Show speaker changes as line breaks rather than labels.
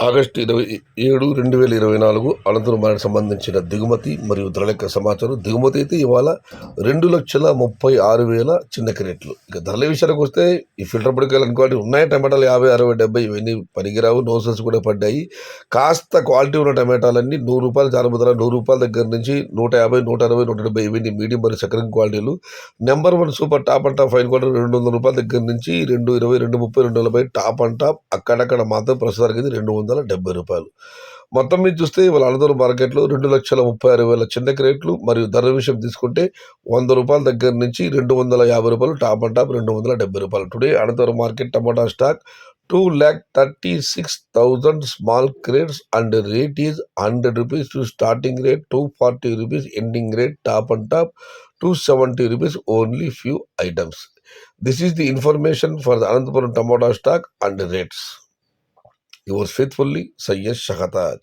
August 27, 2024 అనంతరం మనకు సంబంధించిన దిగుమతి మరియు ధరల యొక్క సమాచారం. దిగుమతి అయితే ఇవాళ 2,36,000 చిన్న క్రేట్లు. ఇక ధరల విషయానికి వస్తే ఈ ఫిల్టర్ పొడికాయలు అనుకోండి ఉన్నాయి. టమాటాలు 50, 60, 70 ఇవన్నీ పనికిరావు. నోసెస్ కూడా పడ్డాయి. కాస్త క్వాలిటీ ఉన్న టమాటాలన్నీ ₹100 జానపద ₹100 దగ్గర నుంచి 150, 160, 170 ఇవన్నీ మీడియం మరియు సెకండ్ క్వాలిటీలు. Number 1 super top and top fine quality ₹200 దగ్గర నుంచి 220, 230, 240 టాప్ అండ్ టాప్. అక్కడక్కడ మాత్రం ప్రస్తుతానికి ₹270. మొత్తం మీద చూస్తే ఇవాళ అనంతపురం మార్కెట్లో 2,36,000 చిన్న క్రేట్లు మరియు ధర విషయం తీసుకుంటే ₹100 దగ్గర నుంచి ₹250 top and top ₹270. Today Anantapuram market tomato stock 2,36,000 small crates and rate is ₹100 to starting rate, ₹240 ending rate, top and top ₹270 only few items. This is the information for the Anantapuram tomato stock and rates. Yours faithfully, Sayyed Shakataj.